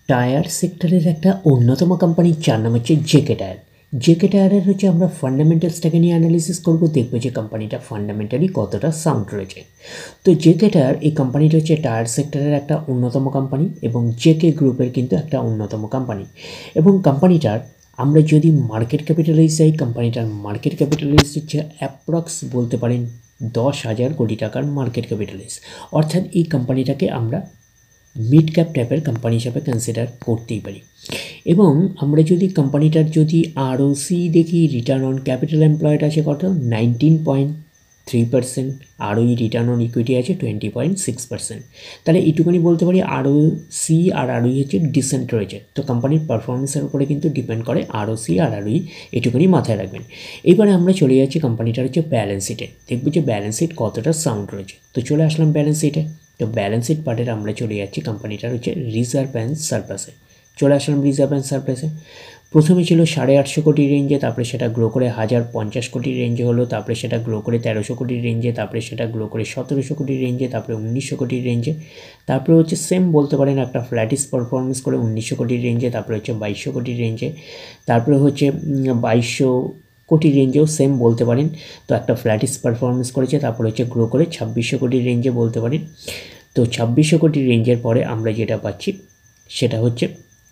Tyre সেক্টরের একটা অন্যতম কোম্পানির যার নাম হচ্ছে জেকে টায়ার। জেকে টায়ারের হচ্ছে আমরা ফান্ডামেন্টালসটাকে নিয়ে অ্যানালিসিস করবো, দেখবো যে কোম্পানিটা ফান্ডামেন্টালি কতটা সাউন্ড রয়েছে। তো জেকে টায়ার এই কোম্পানিটা হচ্ছে টায়ার সেক্টরের একটা অন্যতম কোম্পানি এবং জেকে গ্রুপের কিন্তু একটা অন্যতম কোম্পানি। এবং কোম্পানিটার আমরা যদি মার্কেট ক্যাপিটালাইজ চাই, কোম্পানিটার মার্কেট ক্যাপিটালাইজ হচ্ছে অ্যাপ্রক্স বলতে পারেন 10,000 কোটি টাকার মার্কেট ক্যাপিটালাইজ। অর্থাৎ এই কোম্পানিটাকে আমরা মিড ক্যাপ টাইপের কোম্পানি হিসাবে কনসিডার করতেই পারি। এবং আমরা যদি কোম্পানিটার যদি আরওসি দেখি, রিটার্ন অন ক্যাপিটাল এমপ্লয়েড আছে কত 19.3%, আরওই রিটার্ন অন ইকুইটি আছে 20.6%। তাহলে এইটুকুনি বলতে পারি আরওসি আর আরওই হচ্ছে ডিসেন্ট রয়েছে। তো কোম্পানির পারফরমেন্সের উপরে কিন্তু ডিপেন্ড করে আরওসি আর আরওই, এটুকুনি মাথায় রাখবেন। এবারে আমরা চলে যাচ্ছি কোম্পানিটার হচ্ছে ব্যালেন্স শিটে, দেখবো যে ব্যালেন্স শিট কতটা সাউন্ড রয়েছে। তো চলে আসলাম ব্যালেন্স শিটে। তো ব্যালেন্স শিট পার্টের আমরা চলে যাচ্ছি কোম্পানিটার হচ্ছে রিজার্ভ অ্যান্ড সারপ্লাসে। চলে আসলাম রিজার্ভ অ্যান্ড সারপ্লাসে। প্রথমে ছিল 850 কোটি রেঞ্জে, তারপরে সেটা গ্রো করে 1050 কোটির রেঞ্জে হলো, তারপরে সেটা গ্রো করে 1300 কোটির রেঞ্জে, তারপরে সেটা গ্রো করে 1700 কোটির রেঞ্জে, তারপরে 1900 কোটির রেঞ্জে, তারপরে হচ্ছে সেম বলতে পারেন একটা ফ্ল্যাটিস পারফরমেন্স করে 1900 কোটির রেঞ্জে, তারপরে হচ্ছে 2200 কোটির রেঞ্জে, তারপরে হচ্ছে 2200 কোটির রেঞ্জেও সেম বলতে পারেন। তো একটা ফ্ল্যাটিস পারফরমেন্স করেছে, তারপরে হচ্ছে গ্রো করে 2600 কোটির রেঞ্জে বলতে পারেন। তো 2600 কোটির রেঞ্জের পরে আমরা যেটা পাচ্ছি সেটা হচ্ছে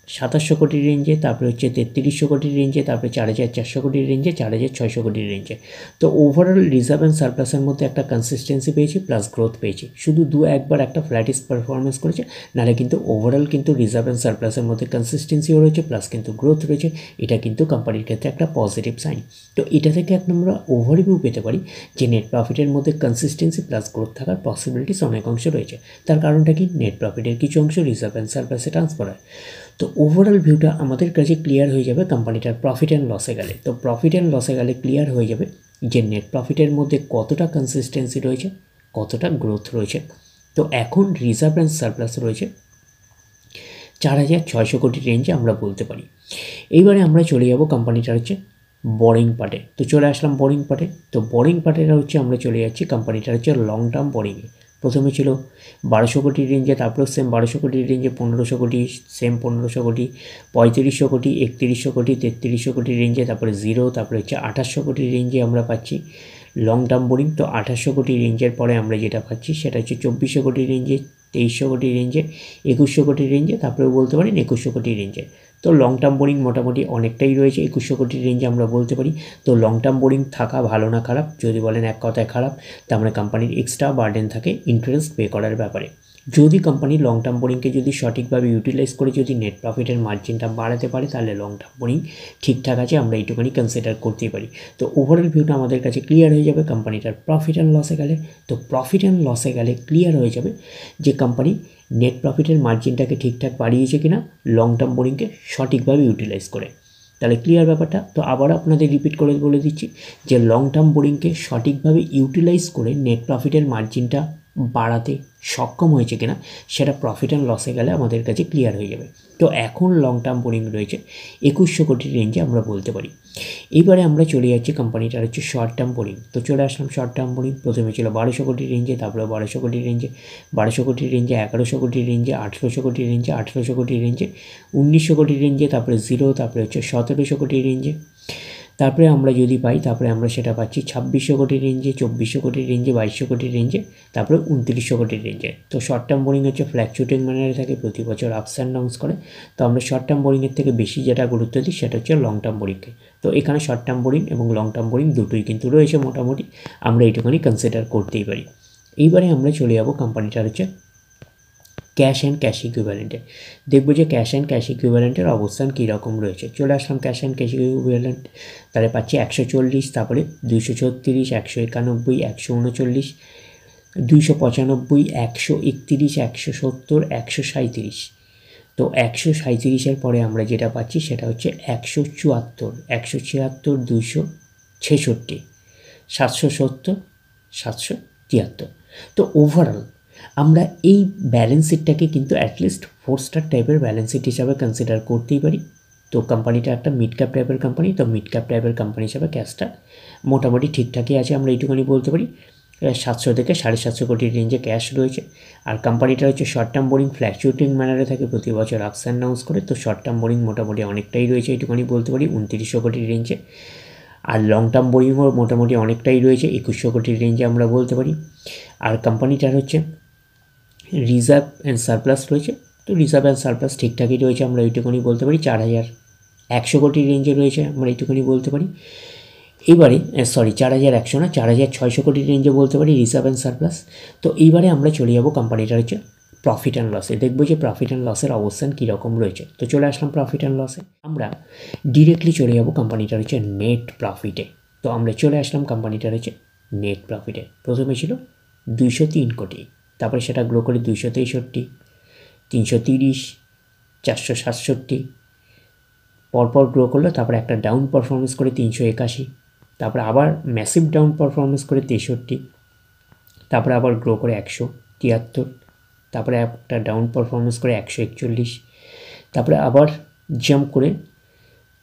2700 কোটির রেঞ্জে, তারপরে হচ্ছে 3300 কোটির রেঞ্জে, তারপরে 4400 কোটির রেঞ্জে, 4600 কোটির রেঞ্জে। তো ওভারঅল রিজার্ভ অ্যান্ড সারপ্লাসের মধ্যে একটা কনসিস্টেন্সি পেয়েছি, প্লাস গ্রোথ পেয়েছি। শুধু একবার একটা ফ্ল্যাটিস পারফরমেন্স করেছে, নাহলে কিন্তু ওভারঅল কিন্তু রিজার্ভ অ্যান্ড সারপ্লাসের মধ্যে কনসিস্টেন্সিও রয়েছে, প্লাস কিন্তু গ্রোথ রয়েছে। এটা কিন্তু কোম্পানির ক্ষেত্রে একটা পজিটিভ সাইন। তো এটা থেকে একটা আমরা ওভারভিউ পেতে পারি যে নেট প্রফিটের মধ্যে কনসিস্টেন্সি প্লাস গ্রোথ থাকার পসিবিলিটিস অনেক অংশ রয়েছে। তার কারণটা কি, নেট প্রফিটের কিছু অংশ রিজার্ভ অ্যান্ড সারপ্লাসে ট্রান্সফার হয়। তো ওভারঅল ভিউটা আমাদের কাছে ক্লিয়ার হয়ে যাবে কোম্পানিটার প্রফিট অ্যান্ড লসে গেলে। তো প্রফিট অ্যান্ড লসে গেলে ক্লিয়ার হয়ে যাবে যে নেট প্রফিটের মধ্যে কতটা কনসিস্টেন্সি রয়েছে, কতটা গ্রোথ রয়েছে। তো এখন রিজার্ভ অ্যান্ড সারপ্লাস রয়েছে 4600 কোটির রেঞ্জে আমরা বলতে পারি। এইবারে আমরা চলে যাব কোম্পানিটার হচ্ছে বোরিং পার্টে। তো চলে আসলাম বোরিং পার্টে। তো বোরিং পার্টের হচ্ছে আমরা চলে যাচ্ছি কোম্পানিটার হচ্ছে লং টার্ম বোরিংয়ে। প্রথমে ছিল 1200 কোটির রেঞ্জে, তারপরে সেম 1200 কোটির রেঞ্জে 1500 কোটি, সেম 1500 কোটি, 3500 কোটি, 3100 কোটি, 3300 কোটির রেঞ্জে, তারপরে জিরো, তারপরে হচ্ছে 2800 কোটির রেঞ্জে আমরা পাচ্ছি লং টার্ম বোরিং। তো 2800 কোটির রেঞ্জের পরে আমরা যেটা পাচ্ছি সেটা হচ্ছে 2400 কোটির রেঞ্জে, 2300 কোটির রেঞ্জে, 2100 কোটির রেঞ্জে, তারপরে বলতে পারেন 2100 কোটির রেঞ্জে। তো লং টার্ম বোরিং মোটামুটি অনেকটাই রয়েছে 2100 কোটির রেঞ্জে আমরা বলতে পারি। তো লং টার্ম বোরিং থাকা ভালো না খারাপ, যদি বলেন এক কথায় খারাপ, তার মানে কোম্পানির এক্সট্রা বার্ডেন থাকে ইন্টারেস্ট পে করার ব্যাপারে। যদি কোম্পানি লং টার্ম বোরিংকে যদি সঠিকভাবে ইউটিলাইজ করে যদি নেট প্রফিটের মার্জিনটা বাড়াতে পারে, তাহলে লং টার্ম বোরিং ঠিকঠাক আছে, আমরা এইটুকুনি কনসিডার করতেই পারি। তো ওভারঅল ভিউটা আমাদের কাছে ক্লিয়ার হয়ে যাবে কোম্পানিটার প্রফিট অ্যান্ড লসে গেলে। তো প্রফিট অ্যান্ড লসে গেলে ক্লিয়ার হয়ে যাবে যে কোম্পানি নেট প্রফিটের মার্জিনটাকে ঠিকঠাক বাড়িয়েছে কিনা লং টার্ম বোরিংকে সঠিকভাবে ইউটিলাইজ করে। তাহলে ক্লিয়ার ব্যাপারটা। তো আবার আপনাদের রিপিট করে বলে দিচ্ছি যে লং টার্ম বোরিংকে সঠিকভাবে ইউটিলাইজ করে নেট প্রফিটের মার্জিনটা বাড়াতে সক্ষম হয়েছে কিনা সেটা প্রফিট অ্যান্ড লসে গেলে আমাদের কাছে ক্লিয়ার হয়ে যাবে। তো এখন লং টার্ম বোরিং রয়েছে 2100 কোটির রেঞ্জে আমরা বলতে পারি। এইবারে আমরা চলে যাচ্ছি কোম্পানিটার হচ্ছে শর্ট টার্ম বোরিং। তো চলে আসলাম শর্ট টার্ম বোরিং। প্রথমে ছিল 1200 কোটির রেঞ্জে, তারপরে 1200 কোটির রেঞ্জে, 1200 কোটির রেঞ্জে, 1100 কোটির রেঞ্জে, 1800 কোটির রেঞ্জে, 1800 কোটির রেঞ্জে, 1900 কোটির রেঞ্জে, তারপরে জিরো, তারপরে হচ্ছে 1700 কোটির রেঞ্জে। তারপরে আমরা যদি পাই, তারপরে আমরা সেটা পাচ্ছি 2600 কোটির রেঞ্জে, 2400 কোটির রেঞ্জে, 2200 কোটির রেঞ্জে, তারপরে 2900 কোটির রেঞ্জে। তো শর্ট টার্ম বোরিং হচ্ছে ফ্ল্যাকচুয়েটিং ম্যানারে থাকে, প্রতি বছর আপস অ্যান্ড ডাউনস করে। তো আমরা শর্ট টার্ম বোরিংয়ের থেকে বেশি যেটা গুরুত্ব দিই সেটা হচ্ছে লং টার্ম বোরিংকে। তো এখানে শর্ট টার্ম বোরিং এবং লং টার্ম বোরিং দুটোই কিন্তু রয়েছে মোটামুটি, আমরা এইটুখানি কনসিডার করতেই পারি। এইবারে আমরা চলে যাব কোম্পানিটার হচ্ছে ক্যাশ অ্যান্ড ক্যাশ ইকুইভ্যালেন্টে। দেখবো যে ক্যাশ অ্যান্ড ক্যাশ ইকুইভ্যালেন্টের অবস্থান কীরকম রয়েছে। চলে আসলাম ক্যাশ অ্যান্ড ক্যাশ ইকুইভ্যালেন্ট। তাহলে পাচ্ছি 140, তারপরে 236, 191, 139, 295, 131, 170, 137। তো 137-এর পরে আমরা যেটা পাচ্ছি সেটা হচ্ছে 174, 176, 266, 770, 773। তো ওভারঅল আমরা এই ব্যালেন্স শিটটাকে কিন্তু অ্যাটলিস্ট 4 স্টার টাইপের ব্যালেন্স শিট হিসাবে কনসিডার করতেই পারি। তো কোম্পানিটা একটা মিড ক্যাপ টাইপের কোম্পানি, তো মিড ক্যাপ টাইপের কোম্পানি হিসাবে ক্যাশটা মোটামুটি ঠিকঠাকই আছে, আমরা এইটুখানি বলতে পারি। 700 থেকে 750 কোটির রেঞ্জে ক্যাশ রয়েছে। আর কোম্পানিটা হচ্ছে শর্ট টার্ম বোরিং ফ্ল্যাকচুয়েটিং ম্যানারে থাকে, প্রতি বছর আপস অ্যান্ড ডাউন্স করে। তো শর্ট টার্ম বোরিং মোটামুটি অনেকটাই রয়েছে, এইটুখানি বলতে পারি 2900 কোটির রেঞ্জে। আর লং টার্ম বোরিংও মোটামুটি অনেকটাই রয়েছে, 2100 কোটির রেঞ্জে আমরা বলতে পারি। আর কোম্পানিটার হচ্ছে রিজার্ভ অ্যান্ড সারপ্লাস রয়েছে, তো রিজার্ভ অ্যান্ড সারপ্লাস ঠিকঠাকই রয়েছে, আমরা এইটুকুনি বলতে পারি। 4100 কোটির রেঞ্জে রয়েছে, আমরা এইটুকুনি বলতে পারি। এইবারে 4100 না, 4600 কোটির রেঞ্জে বলতে পারি রিজার্ভ অ্যান্ড সারপ্লাস। তো এইবারে আমরা চলে যাবো কোম্পানিটার হচ্ছে প্রফিট অ্যান্ড লসে, দেখবো যে প্রফিট অ্যান্ড লসের অবস্থান কীরকম রয়েছে। তো চলে আসলাম প্রফিট অ্যান্ড লসে, আমরা ডিরেক্টলি চলে যাবো কোম্পানিটার হচ্ছে নেট প্রফিটে। তো আমরা চলে আসলাম কোম্পানিটার হচ্ছে নেট প্রফিটে। প্রথমে ছিল 203 কোটি, তারপরে সেটা গ্রো করে 263, 330, 467, পরপর গ্রো করলো। তারপরে একটা ডাউন পারফরমেন্স করে 381, তারপরে আবার ম্যাসিভ ডাউন পারফরমেন্স করে 63, তারপরে আবার গ্রো করে 173, তারপরে একটা ডাউন পারফরমেন্স করে 141, তারপরে আবার জাম্প করে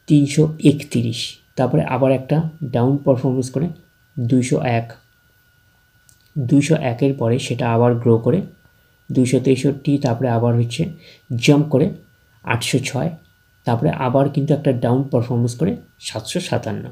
331, তারপরে আবার একটা ডাউন পারফরমেন্স করে 201, 201-এর পরে সেটা আবার গ্রো করে 263, তারপরে আবার হচ্ছে জাম্প করে 806, তারপরে আবার কিন্তু একটা ডাউন পারফরমেন্স করে 757।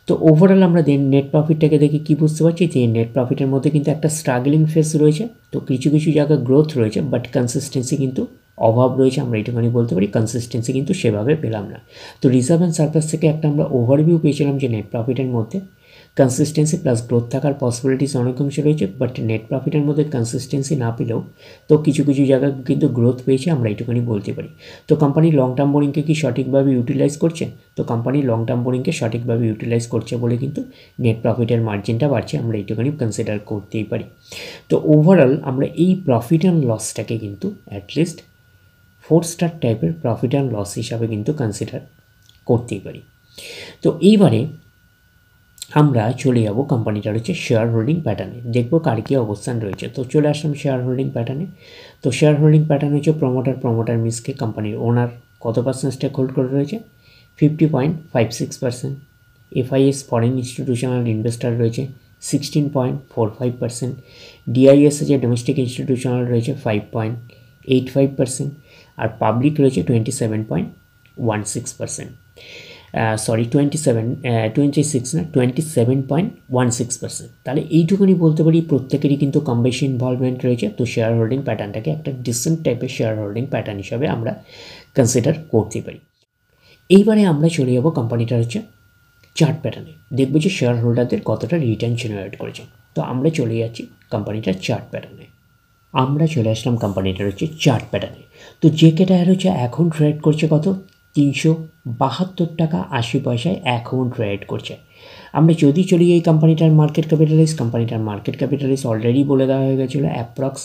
তো ওভারঅল আমরা নেট প্রফিটটাকে দেখে কী বুঝতে পারছি যে নেট প্রফিটের মধ্যে কিন্তু একটা স্ট্রাগলিং ফেজ রয়েছে। তো কিছু কিছু জায়গায় গ্রোথ রয়েছে, বাট কনসিস্টেন্সি কিন্তু অভাব রয়েছে, আমরা এইটুখানি বলতে পারি। কনসিস্টেন্সি কিন্তু সেভাবে পেলাম না। তো রিজার্ভ অ্যান্ড সারপ্লাস থেকে একটা আমরা ওভারভিউ পেয়েছিলাম যে নেট প্রফিটের মধ্যে কনসিস্টেন্সি প্লাস গ্রোথ থাকার পসিবিলিটিস অনেক অংশে রয়েছে, বাট নেট প্রফিটের মধ্যে কনসিস্টেন্সি না পেলেও তো কিছু কিছু জায়গায় কিন্তু গ্রোথ পেয়েছে, আমরা এইটুখানি বলতে পারি। তো কোম্পানি লং টার্ম বোরিংকে কি সঠিকভাবে ইউটিলাইজ করছে? তো কোম্পানি লং টার্ম বোরিংকে সঠিকভাবে ইউটিলাইজ করছে বলে কিন্তু নেট প্রফিটের মার্জিনটা বাড়ছে, আমরা এইটুখানি কনসিডার করতেই পারি। তো ওভারঅল আমরা এই প্রফিট অ্যান্ড লসটাকে কিন্তু অ্যাটলিস্ট 4 স্টার টাইপের প্রফিট অ্যান্ড লস হিসাবে কিন্তু কনসিডার করতেই পারি। তো এইবারে আমরা চলে যাব কোম্পানিটার হচ্ছে শেয়ার হোল্ডিং প্যাটার্নে, দেখবো কার কী অবস্থান রয়েছে। তো চলে আসলাম শেয়ার হোল্ডিং প্যাটার্নে। তো শেয়ার হোল্ডিং প্যাটার্ন হচ্ছে প্রমোটার মিসকে কোম্পানির ওনার কত পার্সেন্ট স্টেক হোল্ড করে রয়েছে? 50.56%। এফআইএস ফরেন ইনস্টিটিউশনাল ইনভেস্টার রয়েছে 16.45%। ডিআইএস যে ডোমেস্টিক ইনস্টিটিউশনাল রয়েছে 5.85%। আর পাবলিক রয়েছে 27.16%। 27.16%। তাহলে এইটুকুনি বলতে পারি প্রত্যেকেরই কিন্তু কম বেশি ইনভলভমেন্ট রয়েছে। তো শেয়ার হোল্ডিং প্যাটার্নটাকে একটা ডিসেন্ট টাইপের শেয়ার হোল্ডিং প্যাটার্ন হিসাবে আমরা কনসিডার করতে পারি। এইবারে আমরা চলে যাব কোম্পানিটার হচ্ছে চার্ট প্যাটার্নে, দেখবো যে শেয়ার হোল্ডারদের কতটা রিটার্ন জেনারেট করেছে। তো আমরা চলে যাচ্ছি কোম্পানিটার চার্ট প্যাটার্নে। আমরা চলে আসলাম কোম্পানিটার হচ্ছে চার্ট প্যাটার্নে। তো জেকে টায়ার হচ্ছে এখন ট্রেড করছে কত? 372 টাকা 80 পয়সায় এখন ট্রেড করছে। আমরা যদি চলি এই কোম্পানিটার মার্কেট ক্যাপিটালাইজ অলরেডি বলে দেওয়া হয়ে গেছিলো অ্যাপ্রক্স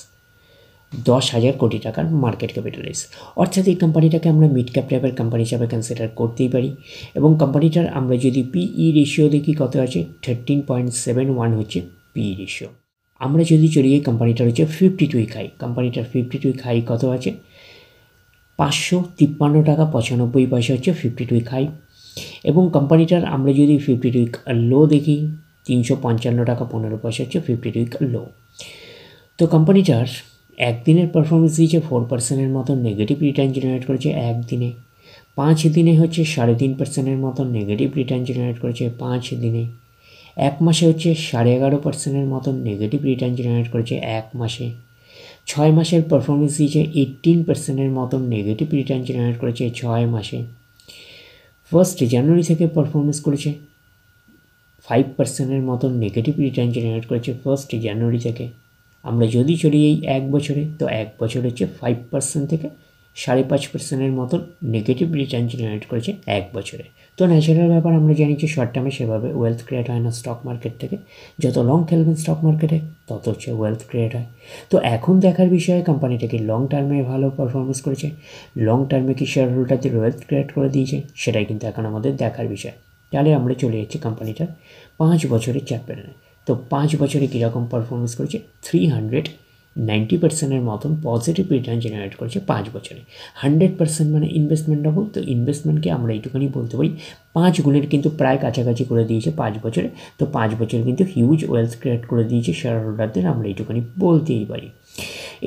10,000 কোটি টাকার মার্কেট ক্যাপিটালাইজ। অর্থাৎ এই কোম্পানিটাকে আমরা মিড ক্যাপ টাইপের কোম্পানি হিসাবে কনসিডার করতেই পারি। এবং কোম্পানিটার আমরা যদি পিই রেশিও দেখি কত আছে, 13.71 হচ্ছে পিই রেশিও। আমরা যদি চলি এই কোম্পানিটার হচ্ছে 52 উইক হাই, কোম্পানিটার 52 উইক হাই কত আছে? 553 টাকা 95 পয়সা হচ্ছে 52 উইক হাই। এবং কোম্পানিটার আমরা যদি 52 উইক লো দেখি, 355 টাকা 15 পয়সা হচ্ছে 52 উইক লো। তো কোম্পানিটার একদিনের পারফরমেন্স দিয়েছে 4%-এর মতো নেগেটিভ রিটার্ন জেনারেট করেছে একদিনে। 5 দিনে হচ্ছে 3.5%-এর মতো নেগেটিভ রিটার্ন জেনারেট করেছে 5 দিনে। 1 মাসে হচ্ছে 11.5%-এর মতো নেগেটিভ রিটার্ন জেনারেট করেছে 1 মাসে। 6 মাসের পারফরমেন্স দিয়েছে 18%-এর মতো নেগেটিভ রিটার্ন জেনারেট করেছে 6 মাসে। 1 জানুয়ারি থেকে পারফরমেন্স করেছে 5%-এর মতো নেগেটিভ রিটার্ন জেনারেট করেছে 1 জানুয়ারি থেকে। আমরা যদি চলি এই 1 বছরে, তো 1 বছর হচ্ছে 5% থেকে 5.5%-এর মতো নেগেটিভ রিটার্ন জেনারেট করেছে 1 বছরে। তো ন্যাচারাল ব্যাপার, আমরা জানি যে শর্ট টার্মে সেভাবে ওয়েলথ ক্রিয়েট হয় না স্টক মার্কেট থেকে। যত লং খেলবেন স্টক মার্কেটে তত হচ্ছে ওয়েলথ ক্রিয়েট হয়। তো এখন দেখার বিষয় কোম্পানিটা কি লং টার্মে ভালো পারফরমেন্স করেছে, লং টার্মে কি শেয়ার হোল্ডারদের ওয়েলথ ক্রিয়েট করে দিয়েছে, সেটাই কিন্তু এখন আমাদের দেখার বিষয়। তাহলে আমরা চলে যাচ্ছি কোম্পানিটার 5 বছরের চার্ট প্যাটার্নে। তো 5 বছরে কীরকম পারফরমেন্স করেছে? 300 90%-এর মতন পজিটিভ রিটার্ন জেনারেট করেছে 5 বছরে। 100% মানে ইনভেস্টমেন্ট ডাবল, তো ইনভেস্টমেন্টকে আমরা এইটুখানি বলতে পারি 5 গুণের কিন্তু প্রায় কাছাকাছি করে দিয়েছে 5 বছরে। তো 5 বছর কিন্তু হিউজ ওয়েলথ ক্রিয়েট করে দিয়েছে শেয়ার হোল্ডারদের, আমরা এইটুখানি বলতেই পারি।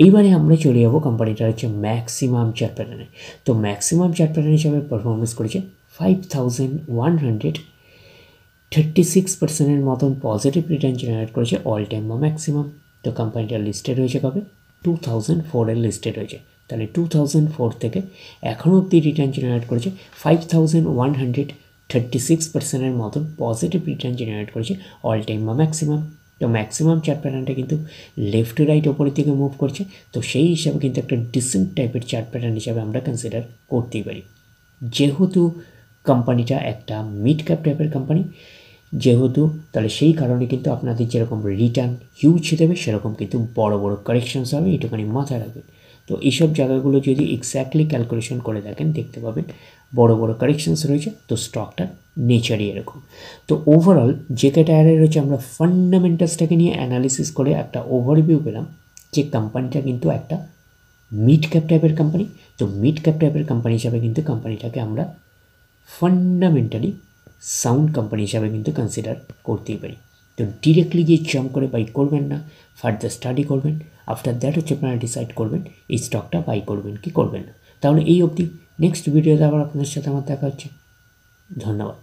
এইবারে আমরা চলে যাবো কোম্পানিটা হচ্ছে ম্যাক্সিমাম চার্ট প্যাটার্নে। তো ম্যাক্সিমাম চার্ট প্যাটার্ন হিসাবে পারফরমেন্স করেছে 5136%-এর মতন পজিটিভ রিটার্ন জেনারেট করেছে অল টাইম বা ম্যাক্সিমাম। তো কোম্পানিটা লিস্টেড হয়েছে কবে? 2004-এ লিস্টেড হয়েছে। তাহলে 2004 থেকে এখনও অব্দি রিটার্ন জেনারেট করেছে 5136%-এর মতন পজিটিভ রিটার্ন জেনারেট করেছে অল টাইম বা ম্যাক্সিমাম। তো ম্যাক্সিমাম চার্ট প্যাটার্নটা কিন্তু লেফট টু রাইট ওপরের দিকে মুভ করছে, তো সেই হিসাবে কিন্তু একটা ডিসেন্ট টাইপের চার্ট প্যাটার্ন হিসাবে আমরা কনসিডার করতেই পারি। যেহেতু কোম্পানিটা একটা মিড ক্যাপ টাইপের কোম্পানি, যেহেতু তাহলে সেই কারণে কিন্তু আপনাদের যেরকম রিটার্ন হিউজ দেবে সেরকম কিন্তু বড় বড় কারেকশনস হবে, এটুখানি মাথায় রাখবেন। তো এইসব জায়গাগুলো যদি এক্স্যাক্টলি ক্যালকুলেশন করে দেখেন দেখতে পাবেন বড় বড় কারেকশনস রয়েছে, তো স্টকটার নেচারই এরকম। তো ওভারঅল জেকে টায়ারের রয়েছে আমরা ফান্ডামেন্টালসটাকে নিয়ে অ্যানালিসিস করে একটা ওভারভিউ পেলাম যে কোম্পানিটা কিন্তু একটা মিড ক্যাপ টাইপের কোম্পানি। তো মিড ক্যাপ টাইপের কোম্পানি হিসাবে কিন্তু কোম্পানিটাকে আমরা ফান্ডামেন্টালি সাউন্ড কোম্পানি হিসাবে কিন্তু কনসিডার করতেই পারি। তো ডিরেক্টলি গিয়ে জাম্প করে বাই করবেন না, ফার্দার স্টাডি করবেন। আফটার দ্যাট হচ্ছে আপনারা ডিসাইড করবেন এই স্টকটা বাই করবেন কি করবেন না। তাহলে এই অবধি, নেক্সট ভিডিওতে আবার আপনাদের সাথে আমার দেখা হচ্ছে। ধন্যবাদ।